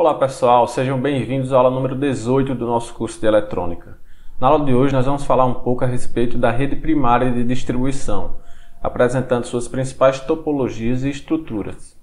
Olá pessoal, sejam bem-vindos à aula número 18 do nosso curso de eletrônica. Na aula de hoje nós vamos falar um pouco a respeito da rede primária de distribuição, apresentando suas principais topologias e estruturas.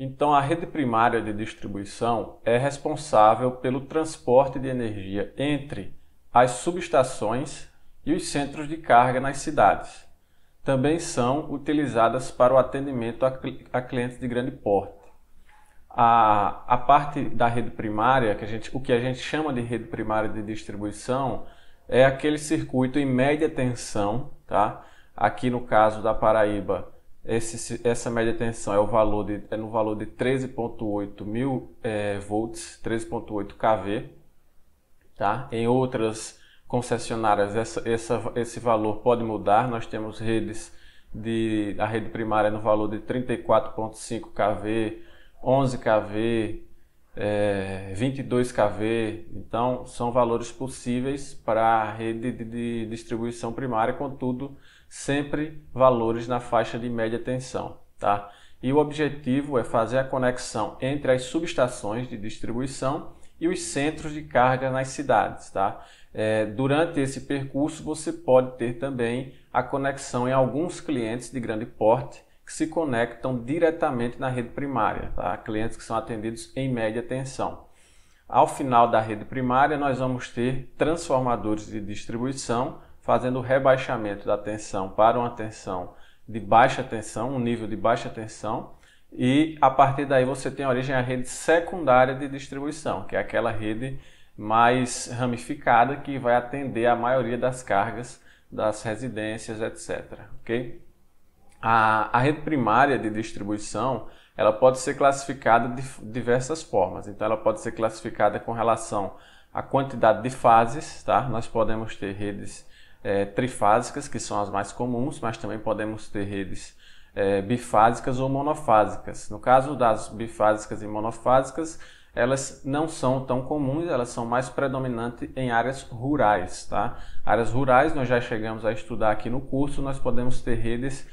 Então, a rede primária de distribuição é responsável pelo transporte de energia entre as subestações e os centros de carga nas cidades. Também são utilizadas para o atendimento a clientes de grande porte. A parte da rede primária, o que a gente chama de rede primária de distribuição, é aquele circuito em média tensão, tá? Aqui no caso da Paraíba, essa média tensão é no valor de 13.8 mil volts, 13.8 kV. Tá? Em outras concessionárias esse valor pode mudar. Nós temos a rede primária no valor de 34.5 kV, 11 kV, 22 kV. Então são valores possíveis para a rede de distribuição primária, contudo sempre valores na faixa de média tensão, tá? E o objetivo é fazer a conexão entre as subestações de distribuição e os centros de carga nas cidades, tá? Durante esse percurso você pode ter também a conexão em alguns clientes de grande porte que se conectam diretamente na rede primária, tá? Clientes que são atendidos em média tensão. Ao final da rede primária nós vamos ter transformadores de distribuição fazendo o rebaixamento da tensão para uma tensão de baixa tensão, um nível de baixa tensão, e a partir daí você tem a origem à rede secundária de distribuição, que é aquela rede mais ramificada que vai atender a maioria das cargas das residências, etc. Okay? A rede primária de distribuição ela pode ser classificada de diversas formas. Então ela pode ser classificada com relação à quantidade de fases, tá? Nós podemos ter redes trifásicas, que são as mais comuns, mas também podemos ter redes bifásicas ou monofásicas. No caso das bifásicas e monofásicas, elas não são tão comuns, elas são mais predominantes em áreas rurais, tá? Áreas rurais, nós já chegamos a estudar aqui no curso, nós podemos ter redes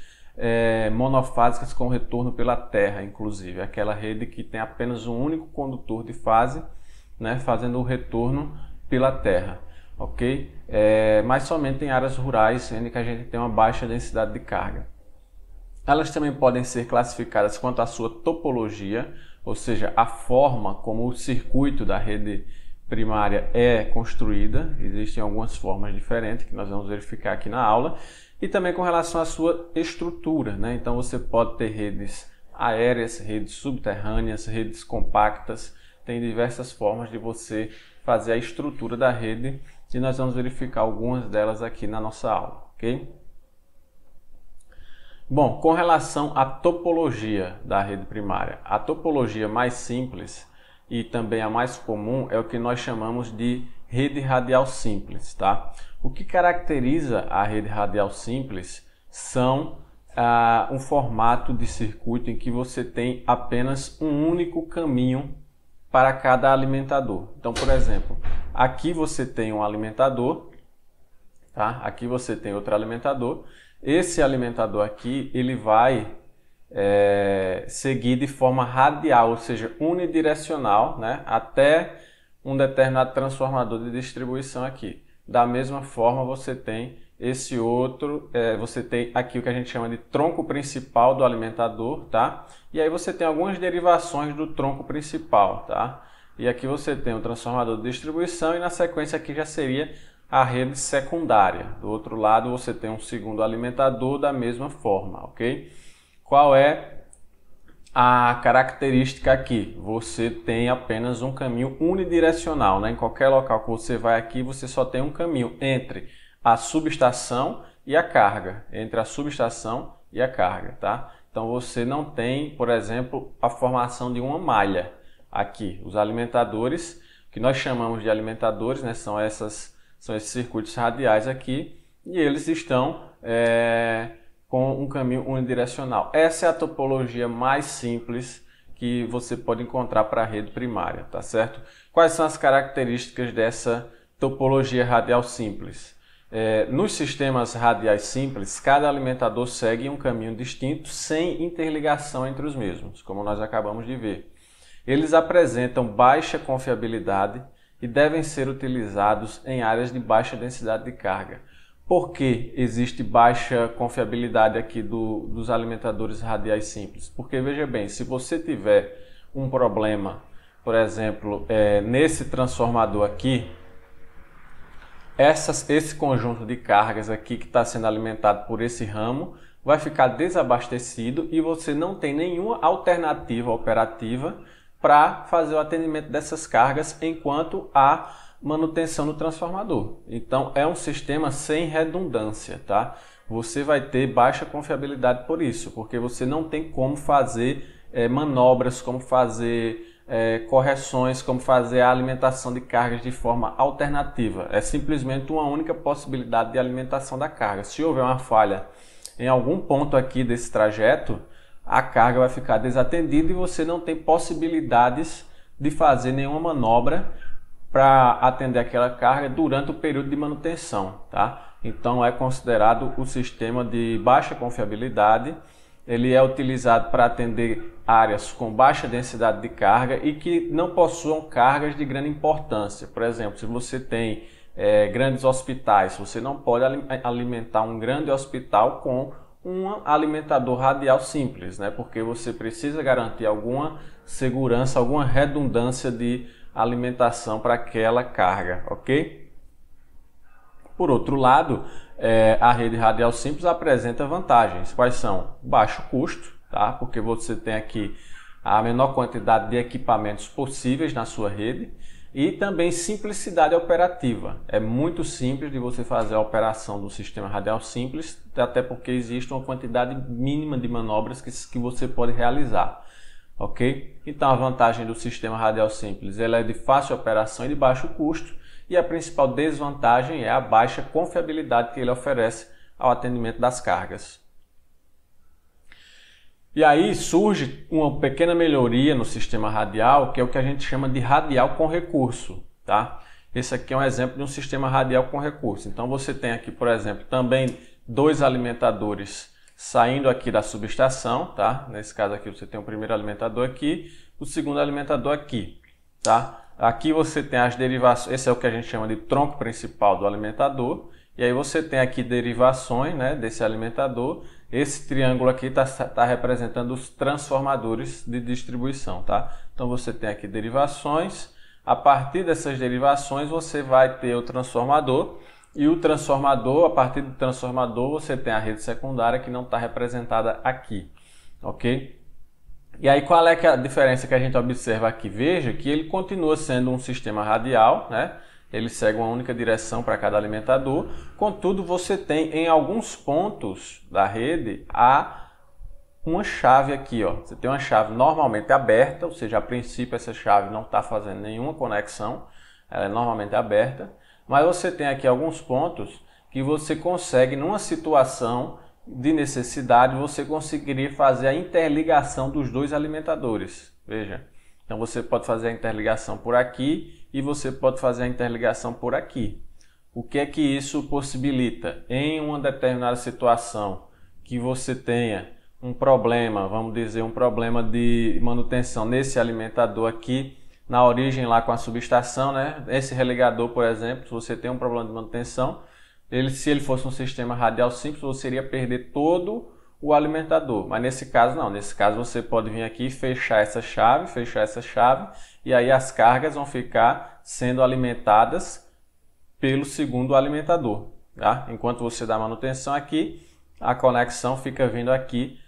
monofásicas com retorno pela terra, inclusive, aquela rede que tem apenas um único condutor de fase, né, fazendo o retorno pela terra. Ok? Mas somente em áreas rurais, sendo que a gente tem uma baixa densidade de carga. Elas também podem ser classificadas quanto à sua topologia, ou seja, a forma como o circuito da rede primária é construída. Existem algumas formas diferentes que nós vamos verificar aqui na aula. E também com relação à sua estrutura, né? Então você pode ter redes aéreas, redes subterrâneas, redes compactas. Tem diversas formas de você fazer a estrutura da rede e nós vamos verificar algumas delas aqui na nossa aula, ok? Bom, com relação à topologia da rede primária, a topologia mais simples e também a mais comum é o que nós chamamos de rede radial simples, tá? O que caracteriza a rede radial simples são um formato de circuito em que você tem apenas um único caminho para cada alimentador. Então, por exemplo, aqui você tem um alimentador, tá? Aqui você tem outro alimentador. Esse alimentador aqui, ele vai seguir de forma radial, ou seja, unidirecional, né? Até um determinado transformador de distribuição aqui. Da mesma forma, você tem esse outro, você tem aqui o que a gente chama de tronco principal do alimentador, tá? E aí você tem algumas derivações do tronco principal, tá? E aqui você tem o transformador de distribuição e na sequência aqui já seria a rede secundária. Do outro lado você tem um segundo alimentador da mesma forma, ok? Qual é a característica aqui? Você tem apenas um caminho unidirecional, né? Em qualquer local que você vai aqui, você só tem um caminho entre a subestação e a carga, tá? Então você não tem, por exemplo, a formação de uma malha aqui. Os alimentadores, que nós chamamos de alimentadores, né, são esses circuitos radiais aqui, e eles estão com um caminho unidirecional. Essa é a topologia mais simples que você pode encontrar para a rede primária, tá certo? Quais são as características dessa topologia radial simples? Nos sistemas radiais simples, cada alimentador segue um caminho distinto sem interligação entre os mesmos, como nós acabamos de ver. Eles apresentam baixa confiabilidade e devem ser utilizados em áreas de baixa densidade de carga. Por que existe baixa confiabilidade aqui dos alimentadores radiais simples? Porque, veja bem, se você tiver um problema, por exemplo, nesse transformador aqui, esse conjunto de cargas aqui que está sendo alimentado por esse ramo vai ficar desabastecido e você não tem nenhuma alternativa operativa para fazer o atendimento dessas cargas enquanto há manutenção no transformador. Então é um sistema sem redundância, tá? Você vai ter baixa confiabilidade por isso, porque você não tem como fazer manobras, como fazer correções, como fazer a alimentação de cargas de forma alternativa. É simplesmente uma única possibilidade de alimentação da carga. Se houver uma falha em algum ponto aqui desse trajeto, a carga vai ficar desatendida e você não tem possibilidades de fazer nenhuma manobra para atender aquela carga durante o período de manutenção, tá? Então é considerado o sistema de baixa confiabilidade. Ele é utilizado para atender áreas com baixa densidade de carga e que não possuam cargas de grande importância. Por exemplo, se você tem grandes hospitais, você não pode alimentar um grande hospital com um alimentador radial simples, né? Porque você precisa garantir alguma segurança, alguma redundância de alimentação para aquela carga, ok? Por outro lado, a rede radial simples apresenta vantagens. Quais são? Baixo custo, tá? Porque você tem aqui a menor quantidade de equipamentos possíveis na sua rede e também simplicidade operativa. É muito simples de você fazer a operação do sistema radial simples, até porque existe uma quantidade mínima de manobras que você pode realizar. Ok? Então a vantagem do sistema radial simples é de fácil operação e de baixo custo, e a principal desvantagem é a baixa confiabilidade que ele oferece ao atendimento das cargas. E aí surge uma pequena melhoria no sistema radial, que é o que a gente chama de radial com recurso, tá? Esse aqui é um exemplo de um sistema radial com recurso. Então você tem aqui, por exemplo, também dois alimentadores saindo aqui da subestação, tá? Nesse caso aqui você tem o primeiro alimentador aqui, o segundo alimentador aqui, tá? Aqui você tem as derivações, esse é o que a gente chama de tronco principal do alimentador, e aí você tem aqui derivações, né, desse alimentador. Esse triângulo aqui está representando os transformadores de distribuição, tá? Então você tem aqui derivações, a partir dessas derivações você vai ter o transformador, e o transformador, a partir do transformador, você tem a rede secundária que não está representada aqui, ok? E aí qual é a diferença que a gente observa aqui? Veja que ele continua sendo um sistema radial, né? Ele segue uma única direção para cada alimentador, contudo você tem em alguns pontos da rede uma chave aqui, ó. Você tem uma chave normalmente aberta, ou seja, a princípio essa chave não está fazendo nenhuma conexão, ela é normalmente aberta. Mas você tem aqui alguns pontos que você consegue, numa situação de necessidade, você conseguiria fazer a interligação dos dois alimentadores. Veja, então você pode fazer a interligação por aqui e você pode fazer a interligação por aqui. O que é que isso possibilita? Em uma determinada situação que você tenha um problema, vamos dizer, um problema de manutenção nesse alimentador aqui, na origem lá com a subestação, né? Esse religador, por exemplo, se você tem um problema de manutenção, se ele fosse um sistema radial simples, você iria perder todo o alimentador. Mas nesse caso não, nesse caso você pode vir aqui e fechar essa chave, e aí as cargas vão ficar sendo alimentadas pelo segundo alimentador, tá? Enquanto você dá manutenção aqui, a conexão fica vindo aqui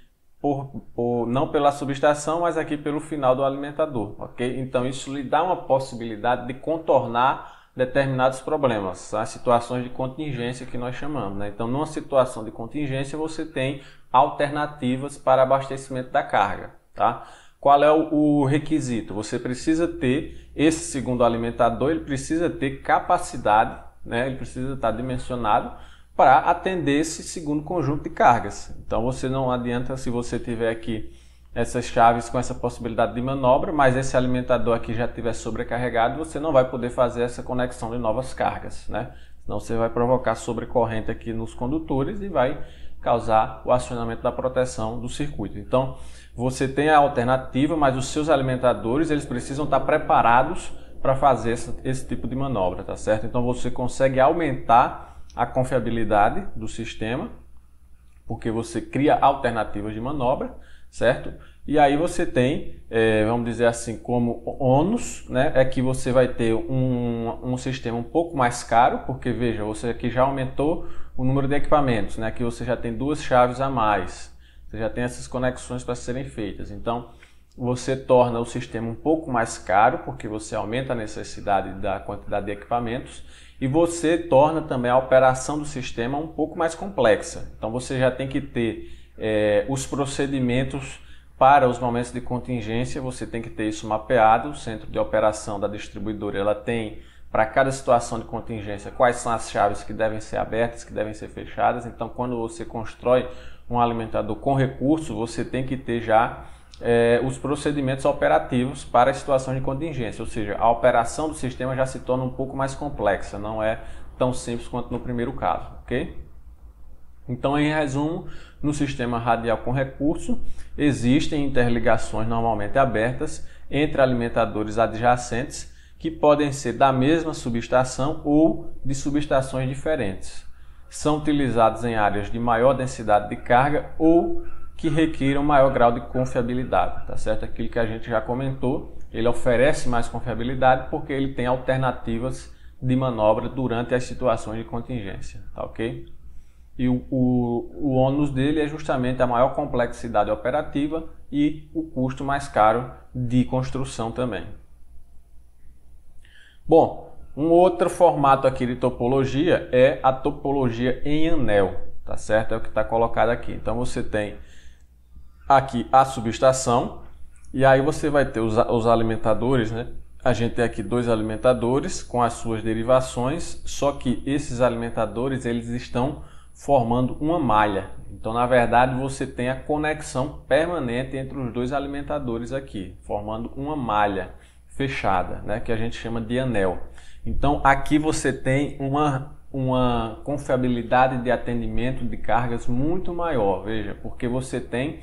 não pela subestação, mas aqui pelo final do alimentador, ok? Então isso lhe dá uma possibilidade de contornar determinados problemas, as situações de contingência que nós chamamos, né? Então numa situação de contingência você tem alternativas para abastecimento da carga, tá? Qual é o requisito? Você precisa ter esse segundo alimentador, ele precisa ter capacidade, né? Ele precisa estar dimensionado para atender esse segundo conjunto de cargas. Então você não adianta, se você tiver aqui essas chaves com essa possibilidade de manobra, mas esse alimentador aqui já estiver sobrecarregado, você não vai poder fazer essa conexão de novas cargas, né? Senão você vai provocar sobrecorrente aqui nos condutores e vai causar o acionamento da proteção do circuito. Então, você tem a alternativa, mas os seus alimentadores eles precisam estar preparados para fazer esse tipo de manobra, tá certo? Então, você consegue aumentar a confiabilidade do sistema, porque você cria alternativas de manobra, certo? E aí você tem, vamos dizer assim, como ônus, né? É que você vai ter um sistema um pouco mais caro, porque veja, você aqui já aumentou o número de equipamentos, né? Aqui você já tem 2 chaves a mais, você já tem essas conexões para serem feitas. Então, você torna o sistema um pouco mais caro, porque você aumenta a necessidade da quantidade de equipamentos, e você torna também a operação do sistema um pouco mais complexa. Então, você já tem que ter os procedimentos para os momentos de contingência, você tem que ter isso mapeado. O centro de operação da distribuidora ela tem, para cada situação de contingência, quais são as chaves que devem ser abertas, que devem ser fechadas. Então, quando você constrói um alimentador com recurso, você tem que ter já os procedimentos operativos para a situação de contingência, ou seja, a operação do sistema já se torna um pouco mais complexa, não é tão simples quanto no primeiro caso, ok? Então, em resumo, no sistema radial com recurso, existem interligações normalmente abertas entre alimentadores adjacentes que podem ser da mesma subestação ou de subestações diferentes. São utilizados em áreas de maior densidade de carga ou que requiram maior grau de confiabilidade, tá certo? Aquilo que a gente já comentou, ele oferece mais confiabilidade porque ele tem alternativas de manobra durante as situações de contingência, tá ok? E o ônus dele é justamente a maior complexidade operativa e o custo mais caro de construção também. Bom, um outro formato aqui de topologia é a topologia em anel, tá certo? É o que está colocado aqui. Então você tem aqui a subestação e aí você vai ter os alimentadores, né? A gente tem aqui 2 alimentadores com as suas derivações, só que esses alimentadores eles estão formando uma malha. Então, na verdade, você tem a conexão permanente entre os 2 alimentadores aqui, formando uma malha fechada, né, que a gente chama de anel. Então, aqui você tem uma confiabilidade de atendimento de cargas muito maior, veja, porque você tem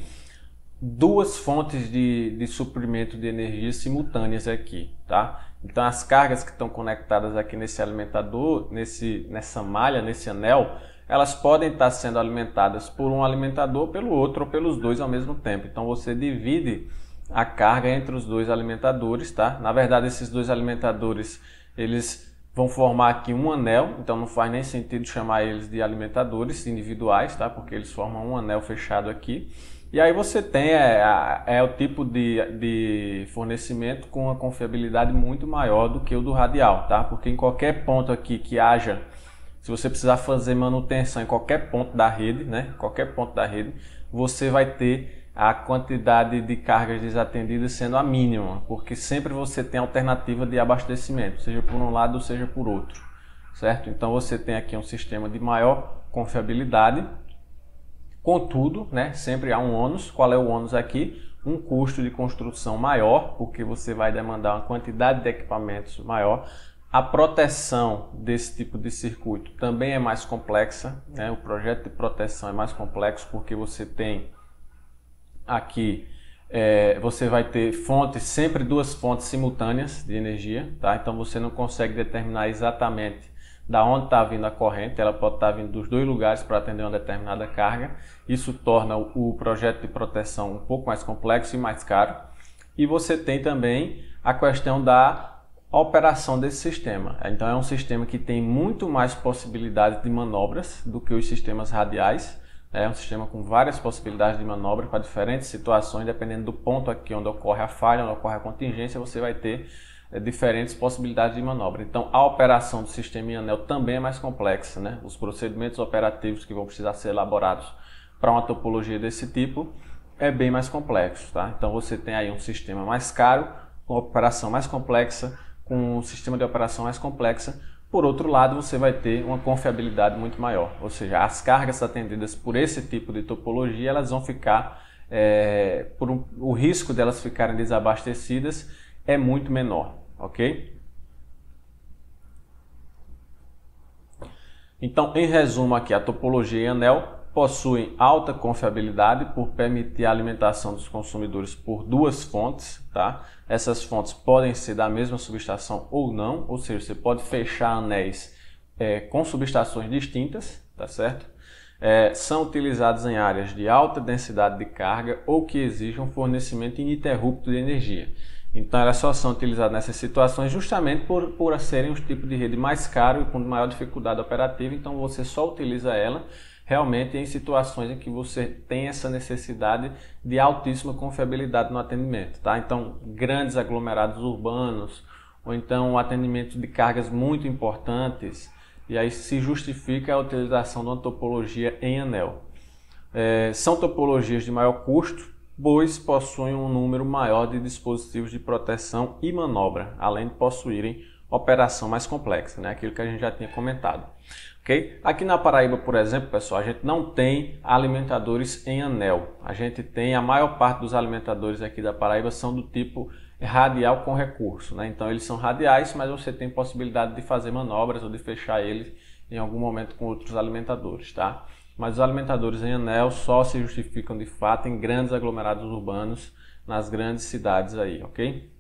2 fontes de suprimento de energia simultâneas aqui, tá? Então, as cargas que estão conectadas aqui nesse alimentador, nessa malha, nesse anel, elas podem estar sendo alimentadas por um alimentador, pelo outro ou pelos 2 ao mesmo tempo. Então você divide a carga entre os 2 alimentadores, tá? Na verdade, esses 2 alimentadores, eles vão formar aqui um anel, então não faz nem sentido chamar eles de alimentadores individuais, tá? Porque eles formam um anel fechado aqui. E aí você tem o tipo de fornecimento com uma confiabilidade muito maior do que o do radial, tá? Porque em qualquer ponto aqui que haja, se você precisar fazer manutenção em qualquer ponto da rede, né? Qualquer ponto da rede, você vai ter a quantidade de cargas desatendidas sendo a mínima, porque sempre você tem alternativa de abastecimento, seja por um lado ou seja por outro, certo? Então você tem aqui um sistema de maior confiabilidade, contudo, né? Sempre há um ônus. Qual é o ônus aqui? Um custo de construção maior, porque você vai demandar uma quantidade de equipamentos maior. A proteção desse tipo de circuito também é mais complexa, né? O projeto de proteção é mais complexo porque você tem aqui, você vai ter sempre 2 fontes simultâneas de energia, tá? Então você não consegue determinar exatamente da onde está vindo a corrente, ela pode estar vindo dos 2 lugares para atender uma determinada carga. Isso torna o projeto de proteção um pouco mais complexo e mais caro. E você tem também a questão da operação desse sistema. Então é um sistema que tem muito mais possibilidades de manobras do que os sistemas radiais. É um sistema com várias possibilidades de manobra para diferentes situações, dependendo do ponto aqui onde ocorre a falha, onde ocorre a contingência, você vai ter diferentes possibilidades de manobra. Então a operação do sistema em anel também é mais complexa, né? Os procedimentos operativos que vão precisar ser elaborados para uma topologia desse tipo é bem mais complexo, tá? Então você tem aí um sistema mais caro, com operação mais complexa, com um sistema de operação mais complexa. Por outro lado, você vai ter uma confiabilidade muito maior, ou seja, as cargas atendidas por esse tipo de topologia elas vão ficar o risco delas ficarem desabastecidas é muito menor, ok? Então, em resumo aqui, a topologia e anel possuem alta confiabilidade por permitir a alimentação dos consumidores por duas fontes, tá? Essas fontes podem ser da mesma subestação ou não, ou seja, você pode fechar anéis com subestações distintas, tá certo? São utilizados em áreas de alta densidade de carga ou que exijam fornecimento ininterrupto de energia. Então, elas só são utilizadas nessas situações justamente por serem os tipos de rede mais caro e com maior dificuldade operativa. Então, você só utiliza ela realmente em situações em que você tem essa necessidade de altíssima confiabilidade no atendimento, tá? Então, grandes aglomerados urbanos ou então atendimento de cargas muito importantes, e aí se justifica a utilização de uma topologia em anel. São topologias de maior custo, pois possuem um número maior de dispositivos de proteção e manobra, além de possuírem operação mais complexa, né? Aquilo que a gente já tinha comentado. Okay? Aqui na Paraíba, por exemplo, pessoal, a gente não tem alimentadores em anel. A maior parte dos alimentadores aqui da Paraíba são do tipo radial com recurso, né? Então eles são radiais, mas você tem possibilidade de fazer manobras ou de fechar eles em algum momento com outros alimentadores, tá? Mas os alimentadores em anel só se justificam de fato em grandes aglomerados urbanos, nas grandes cidades aí, ok?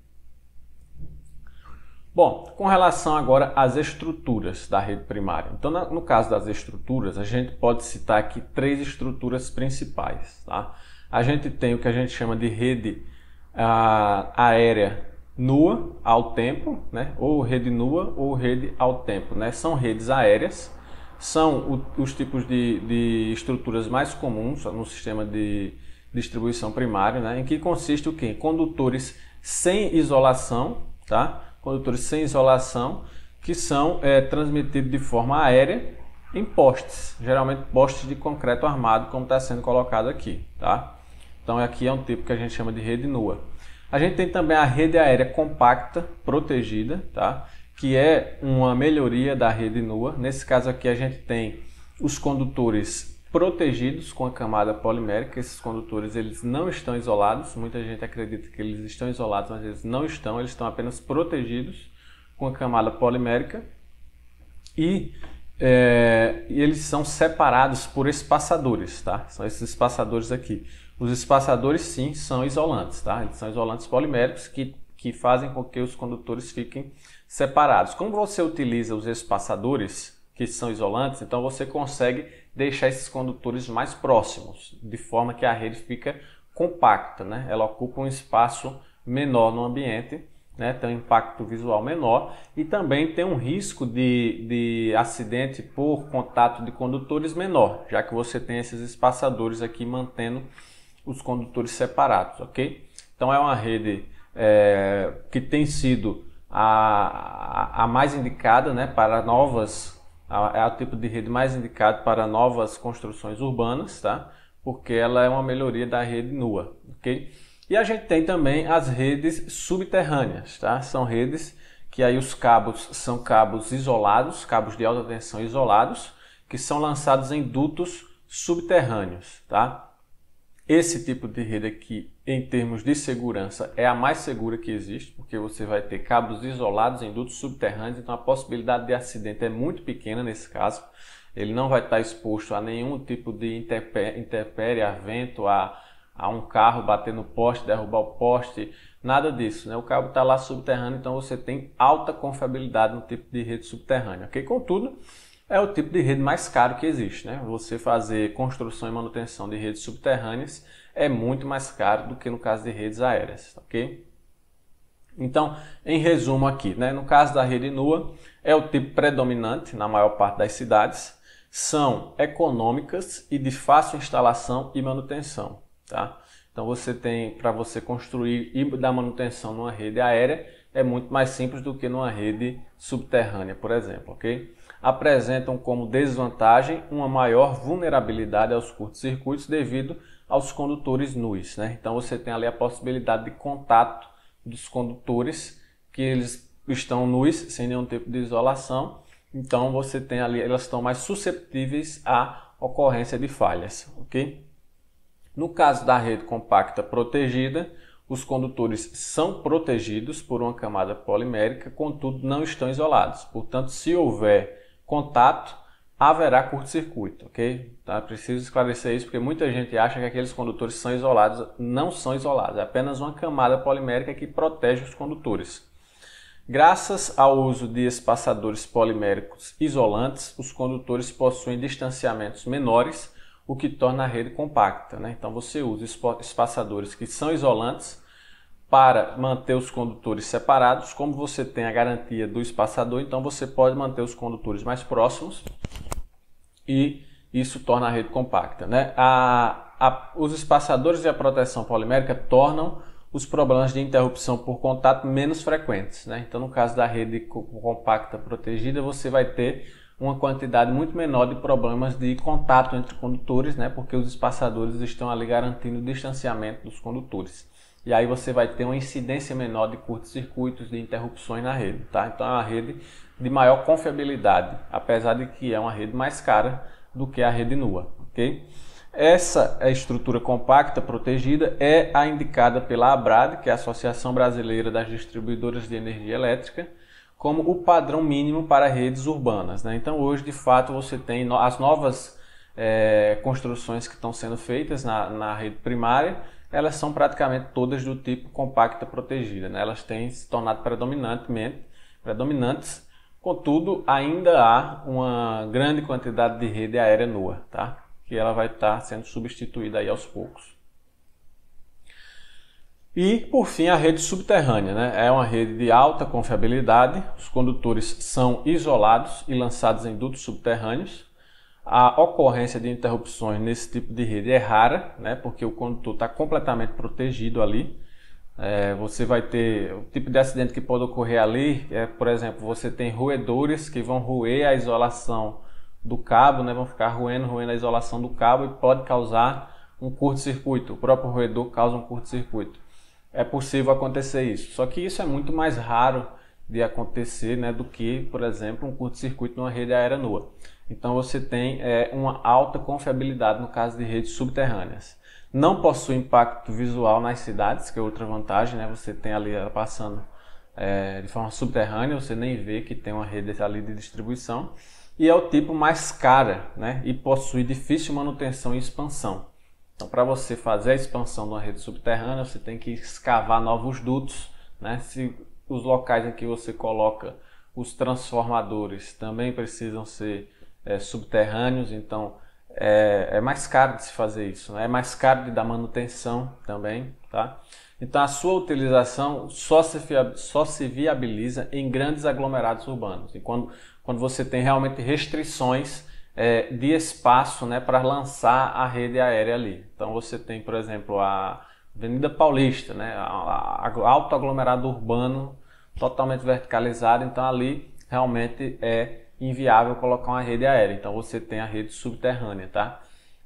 Bom, com relação agora às estruturas da rede primária. Então, no caso das estruturas, a gente pode citar aqui três estruturas principais, tá? A gente tem o que a gente chama de rede aérea nua ao tempo, né? Ou rede nua ou rede ao tempo, né? São redes aéreas, são os tipos de estruturas mais comuns no sistema de distribuição primário, né? Em que consiste o quê? Condutores sem isolação, tá? Condutores sem isolação que são transmitidos de forma aérea em postes, geralmente postes de concreto armado, como está sendo colocado aqui, tá? Então aqui é um tipo que a gente chama de rede nua. A gente tem também a rede aérea compacta protegida, tá? Que é uma melhoria da rede nua. Nesse caso aqui a gente tem os condutores protegidos com a camada polimérica. Esses condutores eles não estão isolados, muita gente acredita que eles estão isolados, mas eles não estão, eles estão apenas protegidos com a camada polimérica e eles são separados por espaçadores, tá? São esses espaçadores aqui. Os espaçadores sim são isolantes, tá? Eles são isolantes poliméricos que fazem com que os condutores fiquem separados. Como você utiliza os espaçadores que são isolantes, então você consegue deixar esses condutores mais próximos, de forma que a rede fica compacta, né? Ela ocupa um espaço menor no ambiente, né? Tem um impacto visual menor e também tem um risco de acidente por contato de condutores menor, já que você tem esses espaçadores aqui mantendo os condutores separados, ok? Então é uma rede que tem sido a mais indicada, né, para é o tipo de rede mais indicado para novas construções urbanas, tá? Porque ela é uma melhoria da rede nua, ok? E a gente tem também as redes subterrâneas, tá? São redes que aí os cabos são cabos isolados, cabos de alta tensão isolados, que são lançados em dutos subterrâneos, tá? Esse tipo de rede aqui, em termos de segurança, é a mais segura que existe, porque você vai ter cabos isolados em dutos subterrâneos, então a possibilidade de acidente é muito pequena nesse caso. Ele não vai estar exposto a nenhum tipo de intempérie, a vento, a um carro bater no poste, derrubar o poste, nada disso, né? O cabo está lá subterrâneo, então você tem alta confiabilidade no tipo de rede subterrânea, ok? Contudo, é o tipo de rede mais caro que existe, né? Você fazer construção e manutenção de redes subterrâneas é muito mais caro do que no caso de redes aéreas, ok? Então, em resumo aqui, né? No caso da rede nua, é o tipo predominante na maior parte das cidades, são econômicas e de fácil instalação e manutenção, tá? Então você tem, para você construir e dar manutenção numa rede aérea, é muito mais simples do que numa rede subterrânea, por exemplo, ok? Apresentam como desvantagem uma maior vulnerabilidade aos curtos-circuitos devido aos condutores nus, né? Então você tem ali a possibilidade de contato dos condutores que eles estão nus, sem nenhum tipo de isolação. Então você tem ali, elas estão mais susceptíveis à ocorrência de falhas, ok? No caso da rede compacta protegida, os condutores são protegidos por uma camada polimérica, contudo não estão isolados. Portanto, se houver contato, haverá curto-circuito, ok? Tá? Preciso esclarecer isso porque muita gente acha que aqueles condutores são isolados. Não são isolados, é apenas uma camada polimérica que protege os condutores. Graças ao uso de espaçadores poliméricos isolantes, os condutores possuem distanciamentos menores, o que torna a rede compacta, né? Então você usa espaçadores que são isolantes para manter os condutores separados. Como você tem a garantia do espaçador, então você pode manter os condutores mais próximos e isso torna a rede compacta, né? Os espaçadores e a proteção polimérica tornam os problemas de interrupção por contato menos frequentes, né? Então, no caso da rede compacta protegida, você vai ter uma quantidade muito menor de problemas de contato entre condutores, né? Porque os espaçadores estão ali garantindo o distanciamento dos condutores. E aí você vai ter uma incidência menor de curtos-circuitos, de interrupções na rede, tá? Então é uma rede de maior confiabilidade, apesar de que é uma rede mais cara do que a rede nua, ok? Essa estrutura compacta protegida é a indicada pela ABRAD, que é a Associação Brasileira das Distribuidoras de Energia Elétrica, como o padrão mínimo para redes urbanas, né? Então hoje, de fato, você tem as novas construções que estão sendo feitas na rede primária, elas são praticamente todas do tipo compacta protegida, né? Elas têm se tornado predominantes, contudo, ainda há uma grande quantidade de rede aérea nua, tá? Que ela vai estar sendo substituída aí aos poucos. E, por fim, a rede subterrânea, né? É uma rede de alta confiabilidade, os condutores são isolados e lançados em dutos subterrâneos. A ocorrência de interrupções nesse tipo de rede é rara, né? Porque o condutor está completamente protegido ali. Você vai ter o tipo de acidente que pode ocorrer ali, por exemplo, você tem roedores que vão roer a isolação do cabo, né? Vão ficar roendo a isolação do cabo e pode causar um curto-circuito. O próprio roedor causa um curto-circuito. É possível acontecer isso, só que isso é muito mais raro de acontecer, né, do que, por exemplo, um curto-circuito numa rede aérea nua. Então você tem uma alta confiabilidade no caso de redes subterrâneas. Não possui impacto visual nas cidades, que é outra vantagem, né? Você tem ali ela passando de forma subterrânea, você nem vê que tem uma rede ali de distribuição. E é o tipo mais cara, né? E possui difícil manutenção e expansão. Então, para você fazer a expansão de uma rede subterrânea, você tem que escavar novos dutos, né? Se os locais em que você coloca os transformadores também precisam ser subterrâneos, então é mais caro de se fazer isso, né? É mais caro de dar manutenção também, tá? Então a sua utilização só se viabiliza em grandes aglomerados urbanos, e quando você tem realmente restrições de espaço, né, para lançar a rede aérea ali. Então você tem, por exemplo, a Avenida Paulista, né, alto aglomerado urbano totalmente verticalizado, então ali realmente é inviável colocar uma rede aérea, então você tem a rede subterrânea, tá?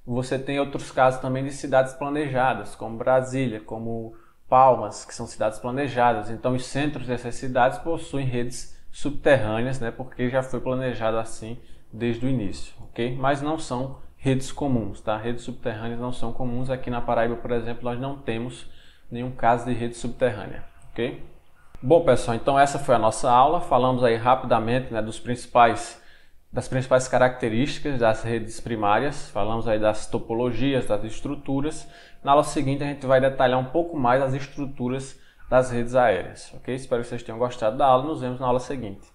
Você tem outros casos também de cidades planejadas, como Brasília, como Palmas, que são cidades planejadas, então os centros dessas cidades possuem redes subterrâneas, né, porque já foi planejado assim desde o início, ok? Mas não são redes comuns, tá? Redes subterrâneas não são comuns. Aqui na Paraíba, por exemplo, nós não temos nenhum caso de rede subterrânea, ok? Bom, pessoal, então essa foi a nossa aula. Falamos aí rapidamente, né, das principais características das redes primárias. Falamos aí das topologias, das estruturas. Na aula seguinte a gente vai detalhar um pouco mais as estruturas das redes aéreas, ok? Espero que vocês tenham gostado da aula. Nos vemos na aula seguinte.